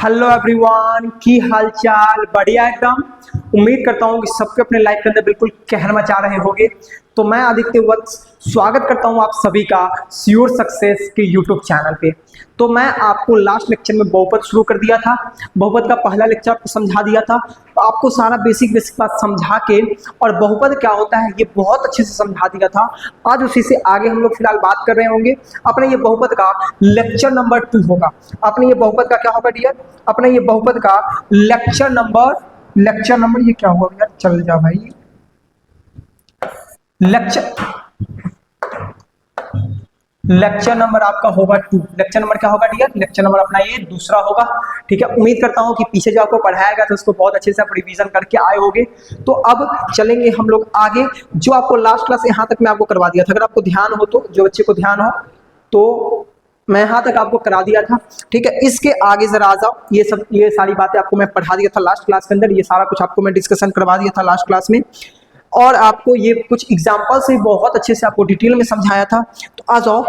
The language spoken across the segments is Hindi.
हेलो एवरीवन, की हाल चाल? बढ़िया एकदम। उम्मीद करता हूँ कि सबके अपने लाइफ के अंदर बिल्कुल कहर मचा रहे होंगे। तो मैं आदित्य वत्स स्वागत करता हूँ आप सभी का श्योर सक्सेस के यूट्यूब चैनल पे। तो मैं आपको लास्ट लेक्चर में बहुपद शुरू कर दिया था, बहुपद का पहला लेक्चर आपको समझा दिया था। तो आपको सारा बेसिक बात समझा के और बहुपद क्या होता है ये बहुत अच्छे से समझा दिया था। आज उसी से आगे हम लोग फिलहाल बात कर रहे होंगे। अपने ये बहुपद का लेक्चर नंबर 2 होगा। अपने ये बहुपद का क्या होगा डियर? अपने ये बहुपद का लेक्चर नंबर ये क्या होगा यार? चल जा भाई। लेक्चर नंबर आपका होगा 2। लेक्चर नंबर क्या होगा डियर? लेक्चर नंबर अपना ये दूसरा होगा। ठीक है, उम्मीद करता हूं कि पीछे जो आपको पढ़ाया गया था उसको बहुत अच्छे से आप रिवीजन करके आए होंगे। तो अब चलेंगे हम लोग आगे। जो आपको लास्ट क्लास यहाँ तक मैं आपको करवा दिया था, अगर आपको ध्यान हो तो, जो बच्चे को ध्यान हो तो मैं यहाँ तक आपको करा दिया था। ठीक है, इसके आगे जरा आ जाओ। ये सारी बातें आपको मैं पढ़ा दिया था लास्ट क्लास के अंदर। ये सारा कुछ आपको मैं डिस्कशन करवा दिया था लास्ट क्लास में, और आपको ये कुछ एग्जाम्पल से बहुत अच्छे से आपको डिटेल में समझाया था। तो आ जाओ,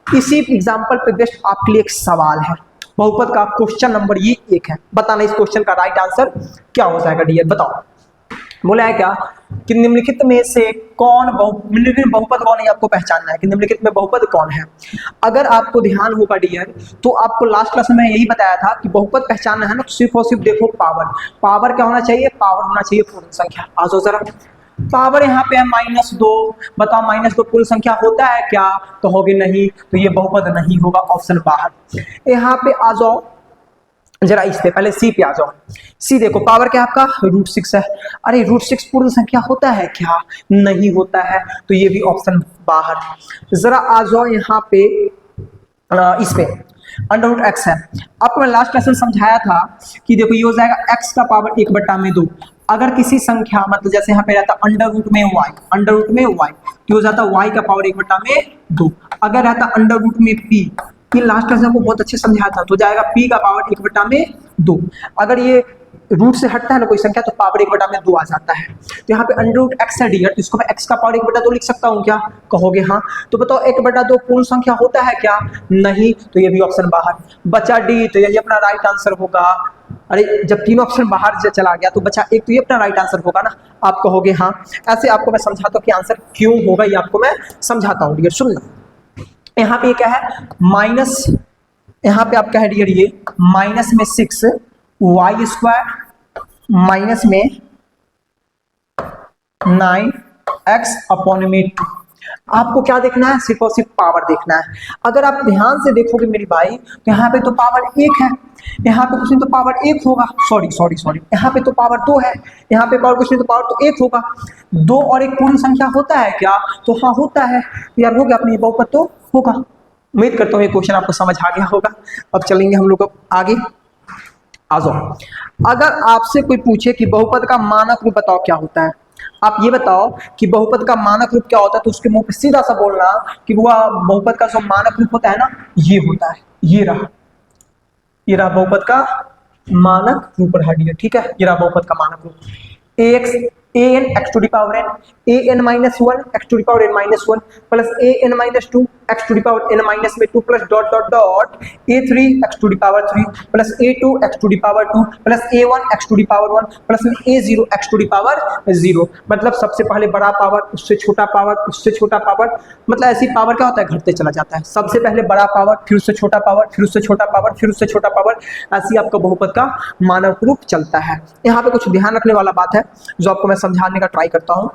इसी एग्जाम्पल पे बेस्ट आपके लिए एक सवाल है। बहुपद का क्वेश्चन नंबर ये 1 है। बताना इस क्वेश्चन का राइट आंसर क्या हो जाएगा डियर? बताओ। बोला है क्या कि निम्नलिखित में से निम्नलिखित बहुपद कौन है? आपको पहचानना है कि निम्नलिखित में बहुपद कौन है। अगर आपको ध्यान होगा डियर, तो आपको लास्ट क्लास में मैं यही बताया था कि बहुपद पहचानना है ना, तो सिर्फ और सिर्फ देखो पावर क्या होना चाहिए? पावर होना चाहिए पूर्ण संख्या। आ जाओ जरा, पावर यहाँ पे है -2। बताओ -2 पूर्ण संख्या होता है क्या? तो होगी नहीं, तो ये बहुपद नहीं होगा, ऑप्शन बाहर। यहाँ पे आ जाओ जरा, इस पे पहले सी पे आ जाओ। सी देखो, पावर क्या आपका √6 है। अरे √6 पूर्ण संख्या होता है क्या? नहीं होता है, तो ये भी ऑप्शन बाहर। जरा आ जाओ यहाँ पे इस पे √x है। आपको मैं लास्ट क्लास में समझाया था कि देखो ये हो जाएगा x का पावर 1/2। अगर किसी संख्या, मतलब जैसे यहाँ पे रहता अंडर रूट में y तो हो जाता y का पावर 1/2। अगर रहता अंडर रूट में p, ये लास्ट क्लास में आपको बहुत अच्छे समझाया था, तो जाएगा p का पावर 1/2। अगर ये रूट से हटता है ना कोई संख्या, तो पावर 1/2 आ जाता है। तो यहाँ पे √x है डियर, तो इसको मैं x का पावर 1/2 लिख सकता हूँ क्या? कहोगे हाँ। तो बताओ 1/2 पूर्ण संख्या होता है क्या? नहीं, तो ये भी ऑप्शन बाहर। बचा डी, तो यही अपना राइट आंसर होगा। अरे जब 3 ऑप्शन बाहर चला गया तो बचा 1, तो ये अपना राइट आंसर होगा ना। आप कहोगे हाँ। ऐसे आपको मैं समझाता हूँ कि आंसर क्यों होगा, ये आपको मैं समझाता हूँ डियर। सुनना, यहाँ पे क्या है माइनस, यहाँ पे आपका है डियर ये माइनस में 6y² माइनस में 9x/2। आपको क्या देखना है? सिर्फ और सिर्फ पावर देखना है। अगर आप ध्यान से देखोगे मेरी भाई, तो यहाँ पे तो पावर 1 है, यहाँ पे कुछ नहीं तो पावर 1 होगा। सॉरी, यहाँ पे तो पावर 2 है, यहाँ पे पावर कुछ नहीं तो पावर तो 1 होगा। 2 और 1 पूर्ण संख्या होता है क्या? तो हाँ होता है। तो यार हो गया, अपने बहुपद तो होगा। उम्मीद करता हूँ ये क्वेश्चन आपको समझ आ गया होगा। अब चलेंगे हम लोग आगे। आ जाओ, अगर आपसे कोई पूछे कि बहुपद का मानक रूप बताओ क्या होता है, आप ये बताओ कि बहुपद का मानक रूप क्या होता है, तो उसके मुंह पे सीधा सा बोलना कि वह बहुपद का जो मानक रूप होता है ना, ये होता है। ये रहा बहुपद का मानक रूप रहा डियर। ठीक है, ये रहा बहुपद का मानक रूप। an x⁴ an -1 x⁴n−1 plus an -2 x⁻n−2 plus a3 x⁴ plus a2 x⁴ plus a1 x⁴ plus a0 x⁴0। मतलब सबसे पहले बड़ा पावर, उससे छोटा पावर, उससे छोटा पावर। मतलब ऐसी पावर क्या होता है? घटते चला जाता है। सबसे पहले बड़ा पावर, फिर उससे छोटा पावर, फिर उससे छोटा पावर, फिर उससे छोटा पावर। ऐसी आपका बहुपद का मानक रूप चलता है। यहाँ पे कुछ ध्यान रखने वाला बात है जो आपको मैं समझाने का ट्राई करता हूं।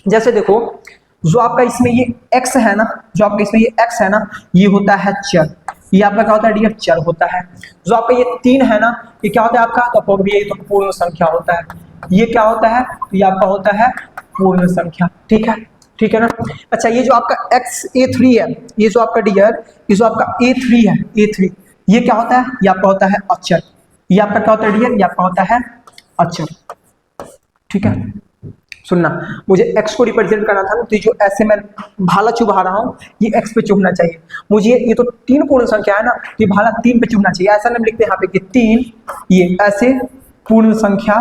जैसे देखो, जो आपका इसमें ये x है ना, जो आपका इसमें ये x है ना, ये होता है चर। ये आपका क्या होता है डियर? चर होता है। जो आपका ये 3 है ना, ये क्या होता है आपका? तो ये तो पूर्ण संख्या होता है। ये क्या होता है? तो ये आपका होता है पूर्ण संख्या। ठीक है ना। अच्छा, ये जो आपका a3 है, ये जो आपका डियर, ये जो आपका a3 है, a3 ये क्या होता है? ये आपका होता है अचर। ये आपका क्या होता है डियर? ये आपका होता है अचर। ठीक है, सुनना, मुझे x को रिप्रेजेंट करना था, तो जो ऐसे मैं भाला चुभा रहा हूँ, ये x पे चुभना चाहिए मुझे। ये तो 3 पूर्ण संख्या है ना, तो ये भाला 3 पे चुभना चाहिए। ऐसा नहीं लिखते यहाँ पे कि 3, ये ऐसे पूर्ण संख्या,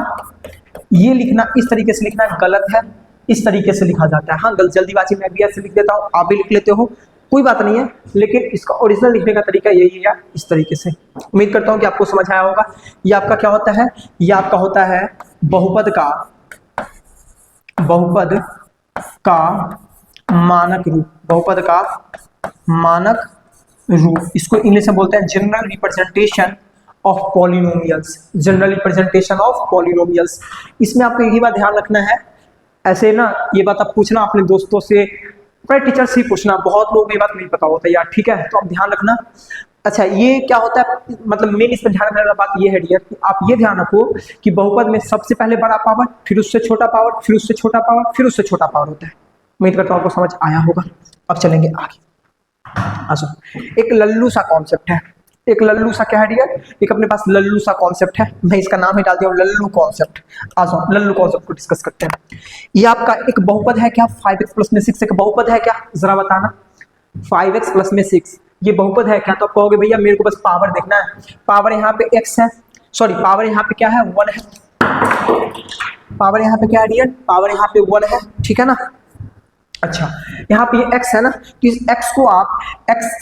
ये लिखना इस तरीके से लिखना गलत है। इस तरीके से लिखा जाता है। हाँ, जल्दीबाजी में भी ऐसे लिख देता हूँ, आप भी लिख लेते हो। कोई बात नहीं है, लेकिन इसका ओरिजिनल लिखने का तरीका यही है, इस तरीके से। उम्मीद करता हूँ कि आपको समझ आया होगा। ये आपका क्या होता है, ये आपका होता है बहुपद का मानक रूप, बहुपद का मानक रूप। इसको इंग्लिश में बोलते हैं general representation of polynomials, general representation of polynomials. इसमें आपको यही बात ध्यान रखना है, ऐसे ना ये बात आप पूछना अपने दोस्तों से, अपने टीचर से ही पूछना, बहुत लोगों को ये बात नहीं पता होता यार, ठीक है, तो आप ध्यान रखना। अच्छा, ये क्या होता है, मतलब मेन इसमें ध्यान रखने वाली बात ये है डियर कि आप ये ध्यान रखो कि बहुपद में सबसे पहले बड़ा पावर, फिर उससे छोटा पावर, फिर उससे छोटा पावर, फिर उससे छोटा पावर होता है। उम्मीद करता हूँ आपको समझ आया होगा। अब चलेंगे आगे। अच्छा, एक लल्लू सा कॉन्सेप्ट है, एक लल्लू सा क्या है डियर, एक अपने पास लल्लू सा कॉन्सेप्ट है, मैं इसका नाम ही डाल दिया हूँ लल्लू कॉन्सेप्ट। आ जाओ लल्लू कॉन्सेप्ट को डिस्कस करते हैं। ये आपका एक बहुपद है क्या, 5x प्लस में 6 एक बहुपद है क्या, जरा बताना। 5x प्लस में 6 ये बहुपद है क्या, तो आप कहोगे भैया मेरे को बस पावर देखना है, पावर यहाँ पे x है, सॉरी पावर यहाँ पे क्या है 1 है, पावर यहाँ पे क्या है डियर, पावर यहाँ पे 1 है, ठीक है ना। अच्छा, यहाँ पे ये x है ना, तो इस x को आप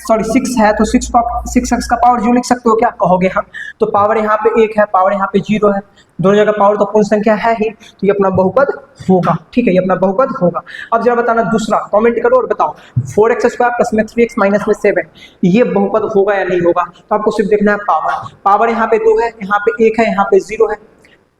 सॉरी 6 है तो 6 को आप 6x का पावर जो लिख सकते हो क्या, कहोगे हम। तो पावर यहाँ पे 1 है, पावर यहाँ पे 0 है, दोनों जगह पावर तो पूर्ण संख्या है ही, तो ये अपना बहुपद होगा, ठीक है, ये अपना बहुपद होगा। अब जरा बताना दूसरा, कमेंट करो और बताओ 4x स्क्वायर प्लस में 3x माइनस में 7 ये बहुपद होगा या नहीं होगा। तो आपको सिर्फ देखना है पावर, पावर यहाँ पे 2 है, यहाँ पे 1 है, यहाँ पे 0 है,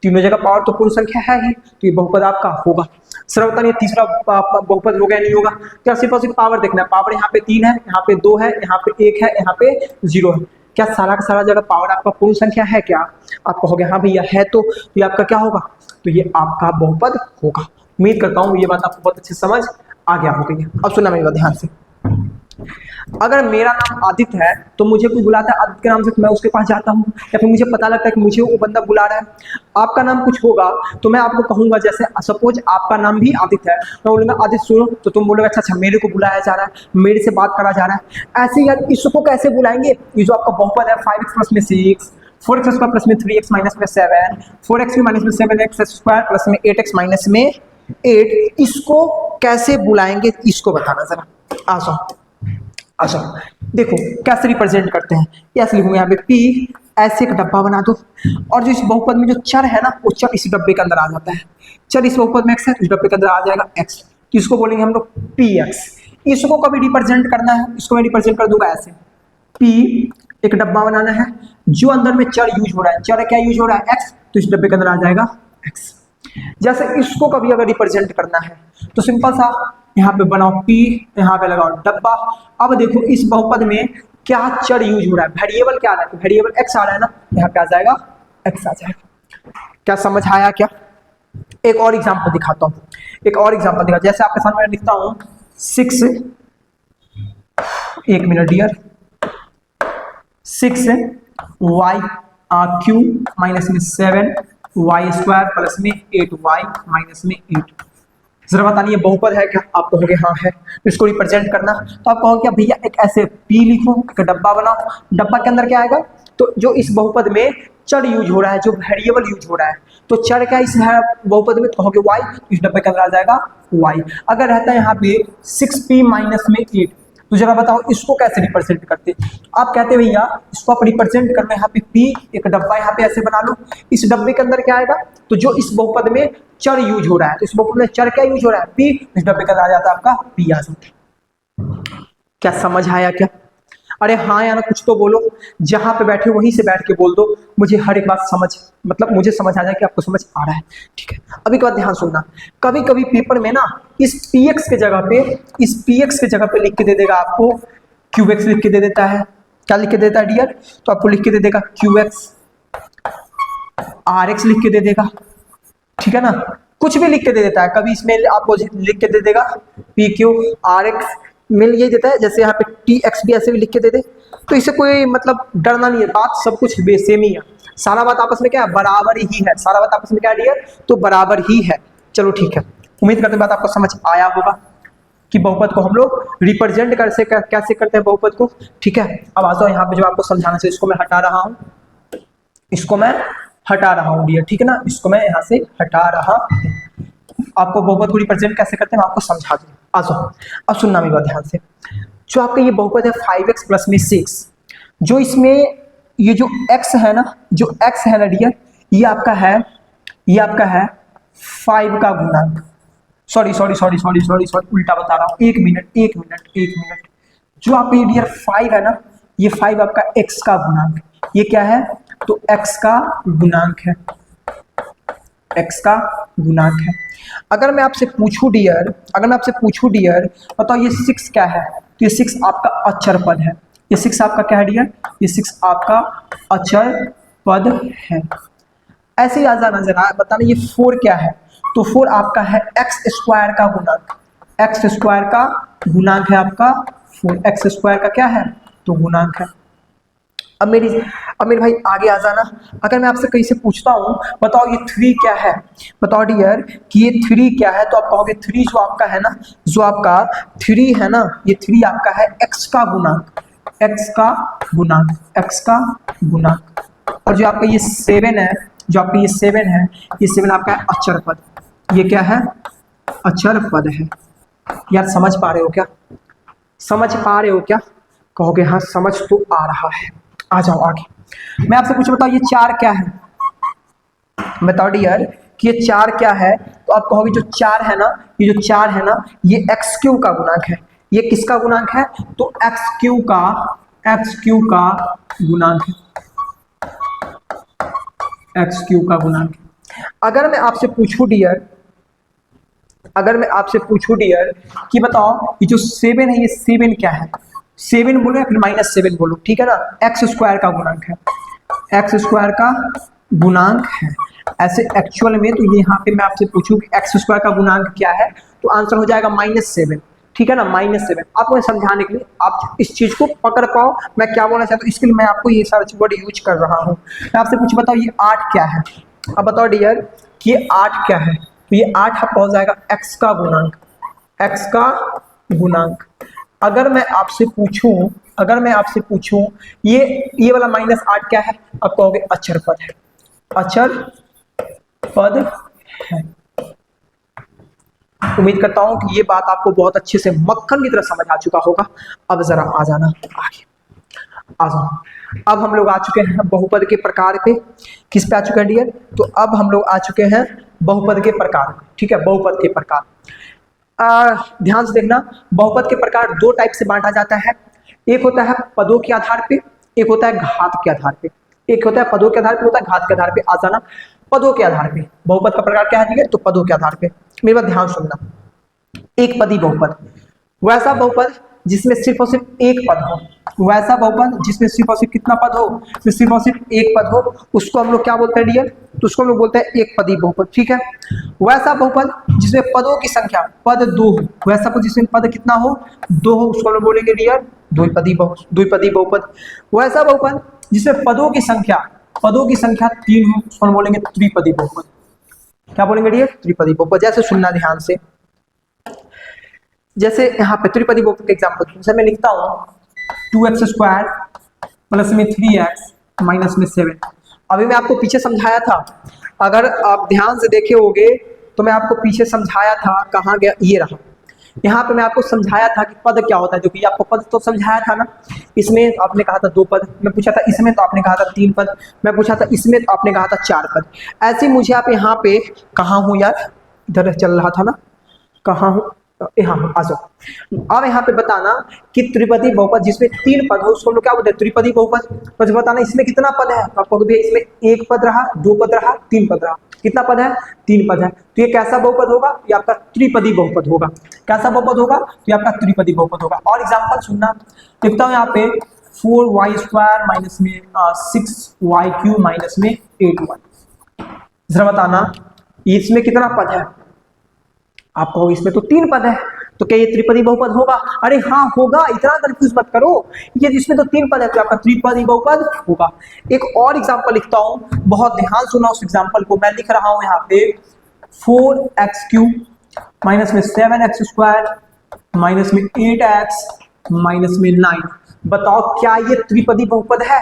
तीनों जगह पावर तो पूर्ण संख्या है ही, तो ये बहुपद आपका होगा। सर बताइए तीसरा बहुपद होगा या नहीं होगा, क्या सिर्फ और सिर्फ पावर देखना है, पावर यहाँ पे 3 है, यहाँ पे 2 है, यहाँ पे 1 है, यहाँ पे 0 है, क्या सारा का सारा जगह पावर आपका पूर्ण संख्या है क्या, आप कहोगे हाँ भैया है, तो ये आपका क्या होगा, तो ये आपका बहुपद होगा। उम्मीद करता हूँ ये बात आपको बहुत अच्छे समझ आ गया होगी। अब सुनना मेरी बात ध्यान से, अगर मेरा नाम आदित्य है तो मुझे कोई बुलाता है आदित्य के नाम से, तो मैं उसके पास जाता हूँ, या फिर मुझे पता लगता है कि मुझे वो बंदा बुला रहा है। आपका नाम कुछ होगा तो मैं आपको कहूंगा, जैसे सपोज आपका नाम भी आदित्य है, मैं बोलूंगा आदित्य सुनो, तो तुम बोलोगे अच्छा अच्छा मेरे को बुलाया जा रहा है, मेरे से बात करा जा रहा है। ऐसे यार इसको कैसे बुलाएंगे, ये जो आपका बहुपद है 5x प्लस में 6, 4x स्क्वायर प्लस में 3x माइनस में 7, 4x माइनस में 7x स्क्वायर प्लस में 8x माइनस में 8, इसको कैसे बुलाएंगे, इसको बताना जरा। आ जाओ अच्छा, देखो कैसे रिप्रेजेंट करते हैं, ऐसे लिखूंगा यहाँ पे P, ऐसे एक डब्बा बना दो, और जो इस बहुपद में जो चर है ना, वो चर इस डब्बे के अंदर आ जाता है। चर इस बहुपद में x है, इस डब्बे के अंदर आ जाएगा x, इसको बोलेंगे हम लोग px। इसको कभी रिप्रेजेंट करना है, इसको मैं रिप्रेजेंट कर दूंगा ऐसे, P एक डब्बा बनाना है, जो अंदर में चर यूज हो रहा है, चर क्या यूज हो रहा है x, तो इस डब्बे के अंदर आ जाएगा x। जैसे इसको कभी अगर रिप्रेजेंट करना है तो सिंपल सा यहाँ पे बनाओ P, यहाँ पे लगाओ डब्बा। अब देखो इस बहुपद में क्या चर यूज हो रहा है, वेरिएबल क्या आ रहा है, तो वेरिएबल x आ रहा है ना, यहाँ पे आ जाएगा x आ जाएगा। क्या समझ आया क्या। एक और एग्जांपल दिखाता हूँ, एक और एग्जांपल दिखा, जैसे आपके सामने मैं लिखता हूँ 6, एक minute dear, 6y Q minus में 7y स्क्वायर प्लस में 8y माइनस में 8। जरा बताइए बहुपद है क्या, आप कहोगे हाँ है, इसको रिप्रेजेंट करना, तो आप कहोगे क्या भैया एक ऐसे P लिखो, एक डब्बा बनाओ, डब्बा के अंदर क्या आएगा, तो जो इस बहुपद में चर यूज हो रहा है, जो वेरिएबल यूज हो रहा है, तो चर क्या इस बहुपद में, कहोगे y, इस डब्बे के अंदर आ जाएगा y। अगर रहता है यहाँ पे 6p माइनस में 8, तो जरा बताओ इसको कैसे रिप्रेजेंट करते, आप कहते भैया इसको आप रिप्रेजेंट करना, यहाँ पे P एक डब्बा यहाँ पे ऐसे बना लो, इस डब्बे के अंदर क्या आएगा, तो जो इस बहुपद में चर यूज हो रहा है, तो इस बहुपद में चर क्या यूज हो रहा है, P, इस डब्बे के अंदर आ जाता है आपका P आ जाता है। क्या समझ आया क्या, अरे हाँ या ना कुछ तो बोलो, जहां पे बैठे वहीं से बैठ के बोल दो, मुझे हर एक बात समझ, मतलब मुझे समझ आ जाए कि आपको समझ आ रहा है, ठीक है। अब एक बात ध्यान सुनना, कभी कभी पेपर में ना इस px के जगह पे, इस px के जगह पे लिख के दे देगा आपको qx, लिख के दे देता है, क्या लिख के देता है डियर, तो आपको लिख के दे देगा qx, rx लिख के दे देगा, ठीक है ना, कुछ भी लिख के दे देता है, कभी इसमें आपको लिख के दे देगा pq rx, मिल ये देता है, जैसे यहाँ पे tx भी ऐसे भी लिख के दे दे, तो इससे कोई मतलब डरना नहीं है, बात सब कुछ सेम ही है, सारा बात आपस में क्या है, बराबर ही है, सारा बात आपस में क्या है, तो बराबर ही है। चलो ठीक है, उम्मीद करते हैं बात आपको समझ आया होगा कि बहुपद को हम लोग रिप्रेजेंट कैसे करते हैं बहुपद को, ठीक है। अब आ जाओ यहाँ पे जो आपको समझाना चाहिए, इसको मैं हटा रहा हूँ, इसको मैं हटा रहा हूँ डियर, ठीक है ना, इसको मैं यहाँ से हटा रहा हूँ। आपको बहुपद को रिप्रेजेंट कैसे करते हैं मैं आपको समझा दूँ, आ जाओ। अब सुनना मेरी बात ध्यान से, जो आपका ये बहुपद है 5x प्लस में 6, जो इसमें ये जो x है ना, जो x है ना डियर, ये आपका है 5 का गुणांक। सॉरी उल्टा बता रहा हूँ, एक मिनट। जो आपका ये डियर 5 है ना, ये 5 आपका x का गुणांक, ये क्या है तो x का गुणांक है, x का गुणांक है। अगर मैं आपसे पूछूं डियर, बताओ ये 6 क्या है, तो ये 6 आपका अचर पद है। ये 6 आपका क्या है डियर, ये 6 आपका अचर पद है। ऐसे ही आ जाना जरा, बताना ये 4 क्या है, तो 4 आपका है एक्स स्क्वायर का गुणांक, एक्स स्क्वायर का गुणांक है आपका 4, एक्स स्क्वायर का क्या है तो गुणांक है। अब मेरे भाई आगे आ जाना। अगर मैं आपसे कहीं से पूछता हूँ बताओ ये 3 क्या है, बताओ डियर कि ये 3 क्या है, तो आप कहोगे 3 जो आपका है ना, जो आपका 3 है ना, ये 3 आपका है x का गुणांक, x का गुणांक। और जो आपका ये 7 है, ये 7 आपका है अचर पद, ये क्या है अचर पद है। यार समझ पा रहे हो क्या, कहोगे हाँ समझ तो आ रहा है। आ जाओ आगे। मैं आपसे पूछूं बताओ ये 4 क्या है, बताओ डियर कि ये 4 क्या है, तो आप कहोगे जो 4 है ना, ये जो 4 है ना, ये x³ का गुणांक है। ये किसका गुणांक है तो x³ का गुणांक है, x³ का गुणांक है। अगर मैं आपसे पूछूं डियर कि बताओ ये जो 7 है, ये 7 क्या है, 7 बोलो या फिर -7 बोलो, ठीक है ना, एक्स स्क्वायर का गुणांक है, एक्स स्क्वायर का गुणांक है। ऐसे एक्चुअल में तो ये यहाँ पे मैं आपसे पूछूं कि एक्स स्क्वायर का गुणांक क्या है, तो आंसर हो जाएगा -7, ठीक है ना, -7। आपको समझाने के लिए आप इस चीज को पकड़ पाओ मैं क्या बोलना चाहता हूँ, इसके लिए मैं आपको ये सारे वर्ड यूज कर रहा हूँ। मैं आपसे पूछ बताओ ये 8 क्या है, अब बताओ डियर कि ये 8 क्या है, तो ये 8 आपका हो जाएगा एक्स का गुणांक। अगर मैं आपसे पूछूं ये वाला -8 क्या है, आप कहोगे अचर पद है। उम्मीद करता हूं कि ये बात आपको बहुत अच्छे से मक्खन की तरह समझ आ चुका होगा। अब जरा आ जाना आगे, आ जाओ। अब हम लोग आ चुके हैं बहुपद के प्रकार पे, किस पे आ चुके हैं डियर, तो अब हम लोग आ चुके हैं बहुपद के प्रकार, ठीक है, बहुपद के प्रकार। ध्यान से देखना, बहुपद के प्रकार 2 टाइप से बांटा जाता है, एक होता है पदों के आधार पे, एक होता है घात के आधार पे। एक होता है पदों के आधार पे, होता है घात के आधार पे। आ जाना पदों के आधार पे, बहुपद का प्रकार क्या है, तो पदों के आधार पे। मेरी बात ध्यान सुनना, एक पदी बहुपद, वैसा बहुपद जिसमें सिर्फ और सिर्फ एक पद हो, वैसा बहुपद जिसमें सिर्फ और सिर्फ कितना पद हो, सिर्फ और सिर्फ एक पद हो, उसको हम लोग क्या बोलते हैं डियर, तो उसको हम लोग बोलते हैं एक पदी बहुपद, ठीक है। वैसा बहुपद जिसमें पदों की संख्या पद 2 हो, वैसा पद जिसमें पद कितना हो 2 हो, उसको हम लोग बोलेंगे डियर द्विपदी बहुपद। वैसा बहुपद जिसमें पदों की संख्या 3 हो, उसको हम बोलेंगे त्रिपदी बहुपद। क्या बोलेंगे डियर, त्रिपदी बहुपद। जैसे सुनना ध्यान से, जैसे यहाँ पे त्रिपदी बहुपद का एग्जांपल, जैसे मैं लिखता हूँ 2x² प्लस में 3x माइनस में 7। अभी मैं आपको पीछे समझाया था, अगर आप ध्यान से देखे होंगे तो मैं आपको पीछे समझाया था, कहाँ गया, ये रहा। यहाँ पे मैं आपको समझाया था कि पद क्या होता है, जो कि आपको पद तो समझाया था ना। इसमें आपने कहा था 2 पद, मैं पूछा था इसमें तो आपने कहा था 3 पद, मैं पूछा था इसमें तो आपने कहा था 4 पद। ऐसे मुझे आप यहाँ पे, कहाँ हूँ यार, इधर चल रहा था ना, कहाँ हूँ, यहाँ आ जाओ। अब यहाँ पे बताना कि त्रिपदी बहुपद जिसमें 3 पद हो, उसको हम लोग क्या बोलते हैं, त्रिपदी बहुपद। बस बताना इसमें कितना पद है, तो आपको भैया इसमें 1 पद रहा, 2 पद रहा, 3 पद रहा। कितना पद है, 3 पद है। तो ये कैसा बहुपद होगा, ये आपका त्रिपदी बहुपद होगा। कैसा बहुपद होगा, तो ये आपका त्रिपदी बहुपद होगा। और एग्जाम्पल सुनना, लिखता हूँ यहाँ पे 4y² माइनस में 6y³ माइनस में 8y। जरा बताना इसमें कितना पद है, आप कहोगे इसमें तो 3 पद है, तो क्या ये त्रिपदी बहुपद होगा? अरे हाँ होगा, इतना कंफ्यूज मत करो, ये जिसमें तो 3 पद है तो आपका त्रिपदी बहुपद होगा। एक और एग्जांपल लिखता हूं, बहुत ध्यान सुना उस एग्जांपल को। मैं लिख रहा हूं यहाँ पे 4x³ माइनस में 7x² माइनस में 8x माइनस में 9। बताओ क्या ये त्रिपदी बहुपद है?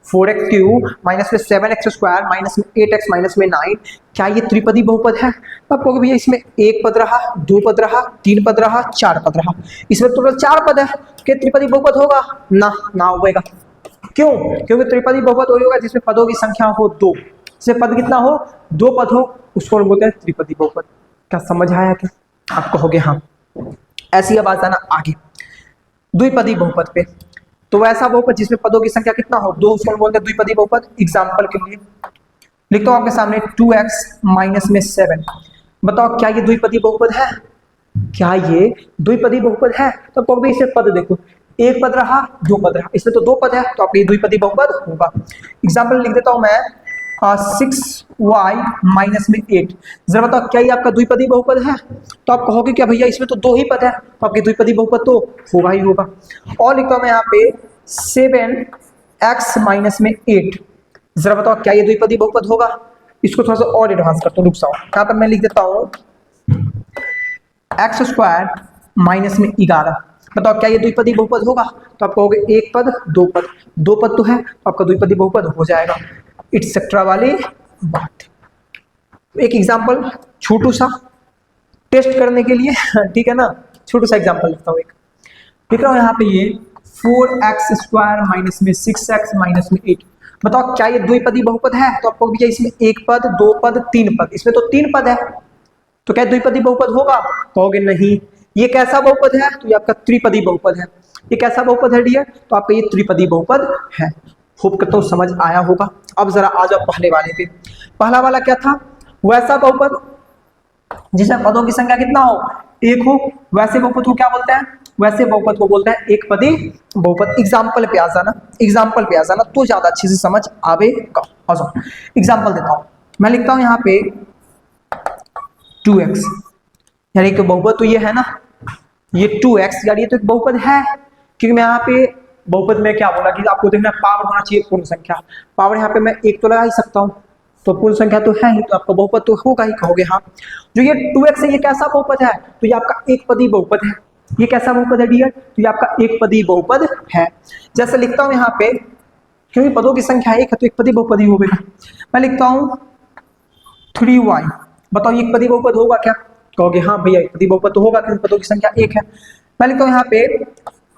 4x³ माइनस में 7x² माइनस में 8x माइनस में 9, क्या ये त्रिपदी बहुपद है? अब कहोगे भैया इसमें 1 पद रहा, 2 पद रहा, 3 पद रहा, 4 पद रहा। इसमें टोटल 4 पद है, क्या त्रिपदी बहुपद होगा? ना, ना होगा। क्यों? क्योंकि त्रिपदी बहुपद वही होगा जिसमें पदों की संख्या हो 2, से पद कितना हो? 2 पद हो, उसको बोलते हैं त्रिपदी बहुपद। क्या समझ आया क्या? आप कहोगे हाँ। ऐसी अब आ जाना आगे द्विपदी बहुपद पे। तो वैसा बहुपद जिसमें पदों की संख्या कितना हो? 2, उसको बोलते हैं द्विपदी बहुपद। एग्जाम्पल के लिए लिखता हूं आपके सामने 2x माइनस में 7। बताओ क्या ये द्विपदी बहुपद है? क्या ये द्विपदी बहुपद है? तो कभी इसे पद देखो, एक पद रहा, 2 पद रहा, इसमें तो 2 पद है, तो आपके द्विपदी बहुपद होगा। एग्जाम्पल लिख देता हूं मैं 6y माइनस में 8। जरा बताओ क्या ये आपका द्विपदी बहुपद है? तो आप कहोगे क्या भैया इसमें तो 2 ही पद है, तो आपकी द्विपदी बहुपद तो होगा ही होगा। और लिखता हूं मैं यहाँ पे 7x माइनस में 8। जरा बताओ क्या ये द्विपदी बहुपद होगा? इसको थोड़ा सा और एडवांस करता हूँ, रुक जाओ। यहाँ पर मैं लिख देता हूँ x स्क्वायर माइनस में 11। बताओ क्या ये द्विपदी बहुपद होगा? तो आप कहोगे एक पद, 2 पद, 2 पद तो है, तो आपका द्विपदी बहुपद हो जाएगा। इट्सेट्रा वाली बात। एक एग्जाम्पल छोटू सा टेस्ट करने के लिए, ठीक है ना, छोटू सा एग्जाम्पल लिखता हूँ। एक लिख रहा हूँ यहाँ पे ये 4x स्क्वायर माइनस में 6x माइनस में 8। बताओ क्या ये द्विपदी बहुपद है? तो आपको भैया इसमें 1 पद, 2 पद, 3 पद, इसमें तो 3 पद है, तो क्या द्विपदी बहुपद होगा? कहोगे नहीं। ये कैसा बहुपद है? तो ये आपका त्रिपदी बहुपद है। ये कैसा बहुपद है डियर? तो आपका ये त्रिपदी बहुपद है। होप करता हूँ समझ आया होगा। अब जरा आ जाओ पहले वाले पे। पहला वाला क्या था? वैसा बहुपद जिसमें पदों की संख्या कितना हो? 1 हो, वैसे बहुपद को क्या बोलते हैं? वैसे बहुपद को बोलते हैं एक पदी बहुपद। एग्जाम्पल पे आ जाना, एग्जाम्पल पे आ जाना तो ज्यादा अच्छे से समझ आवेगा। आ जाओ एग्जाम्पल देता हूं मैं। लिखता हूं यहाँ पे 2x, यानी कि बहुपद तो ये है ना, ये 2x यार, ये तो एक बहुपद है। क्योंकि मैं यहाँ पे बहुपद में क्या बोला कि आपको देखना पावर होना चाहिए पूर्ण संख्या। पावर यहाँ पे मैं 1 तो लगा ही सकता हूँ, तो पूर्ण संख्या तो है ही, तो आपका बहुपद तो होगा ही। कहोगे हाँ। जो ये 2x है ये कैसा बहुपद है? तो ये आपका एक पदी बहुपद है। ये कैसा बहुपद है डियर? तो ये आपका एक पदी बहुपद है। जैसे लिखता हूं यहाँ पे, क्योंकि पदों की संख्या 1 है तो एक पदी बहुपद ही होगा। मैं लिखता हूं 3y। बताओ ये एक पदी बहुपद होगा क्या? कहोगे हाँ भैया एक पदी बहुपद तो होगा क्योंकि पदों की संख्या 1 है। मैं लिखता हूं यहाँ पे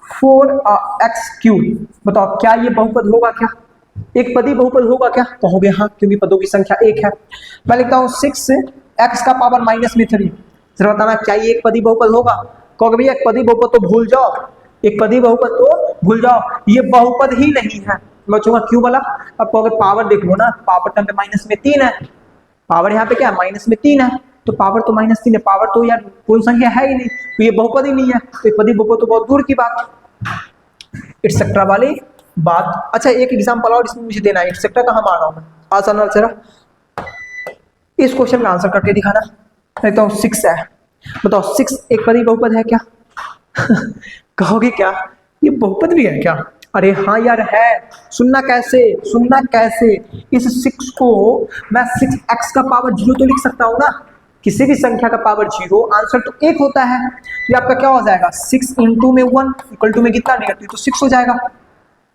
4x³। बताओ क्या ये बहुपद होगा क्या? एक पदी बहुपद होगा क्या? कहोगे हाँ क्योंकि पदों की संख्या 1 है। मैं लिखता हूँ 6x का पावर माइनस में 3। जरा बताना क्या ये एक पदी बहुपद होगा? कहोगे भैया एक पदी बहुपद तो भूल जाओ, एक पदी बहुपद तो भूल जाओ, ये बहुपद ही नहीं है। मैं पूछूंगा क्यों बोला? अब कहोगे पावर देख लो ना, पावर टर्म पे माइनस में 3 है, पावर यहाँ पे क्या है? माइनस में 3 है, तो पावर तो -3 है, पावर तो यार पूर्ण संख्या है ही नहीं, तो ये बहुपद ही नहीं है, तो एक पदी बहुपद तो बहुत दूर की बात। इट्सेट्रा वाली बात। अच्छा एक एग्जाम्पल और इसमें मुझे देना है, इट्सेट्रा कहाँ मार रहा हूँ मैं? आसान जरा इस क्वेश्चन का आंसर करके दिखाना। देखता हूँ 6 है। बताओ 6 एक पदी बहुपद है क्या? कहोगे क्या ये बहुपद भी है क्या? अरे हाँ यार है। सुनना कैसे, सुनना कैसे? इस 6 को मैं 6x का पावर 0 तो लिख सकता हूँ ना, किसी भी संख्या का पावर 0, आंसर तो 1 होता है। ये आपका क्या हो जाएगा? 6 इंटू में 1 इक्वल टू में कितना निकलती तो 6 हो जाएगा।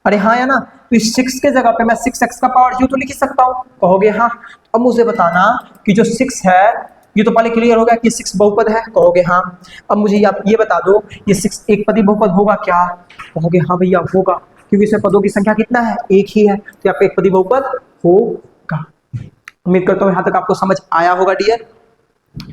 अरे हाँ या ना? तो इस 6 के जगह पे मैं 6x का पावर 0 तो लिख सकता हूँ। कहोगे हाँ। अब मुझे बताना कि जो 6 है, ये तो पहले क्लियर हो गया कि 6 बहुपद है। कहोगे हाँ। अब मुझे आप ये बता दो ये 6 एक पदी बहुपद होगा क्या? कहोगे हाँ भैया होगा, क्योंकि इसमें पदों की संख्या कितना है? 1 ही है, तो आपका एक पदी बहुपद होगा। उम्मीद करता हूँ यहाँ तक आपको समझ आया होगा डियर।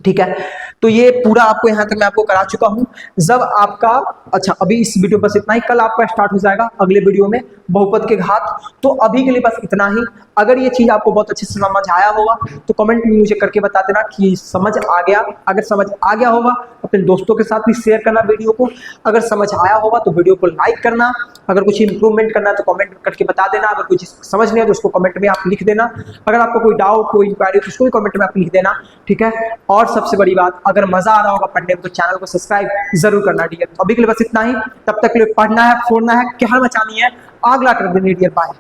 ठीक है, तो ये पूरा आपको यहाँ तक मैं आपको करा चुका हूँ। जब आपका अच्छा अभी इस वीडियो बस इतना ही, कल आपका स्टार्ट हो जाएगा अगले वीडियो में बहुपद के घात। तो अभी के लिए बस इतना ही। अगर ये चीज आपको बहुत अच्छे से समझ आया होगा तो कमेंट में मुझे करके बता देना कि समझ आ गया। अगर समझ आ गया होगा अपने दोस्तों के साथ भी शेयर करना वीडियो को। अगर समझ आया होगा तो वीडियो को लाइक करना। अगर कुछ इंप्रूवमेंट करना है तो कमेंट करके बता देना। अगर कोई चीज समझ नहीं है तो उसको कमेंट में आप लिख देना। अगर आपको कोई डाउट, कोई इंक्वायरी तो उसको भी कमेंट में आप लिख देना। ठीक है, और सबसे बड़ी बात, अगर मजा आ रहा होगा पढ़ने में तो चैनल को सब्सक्राइब जरूर करना डियर। अभी के लिए बस इतना ही। तब तक के लिए पढ़ना है, फोड़ना है, कहर मचानी है, आग ला कर देनी डियर। बाय।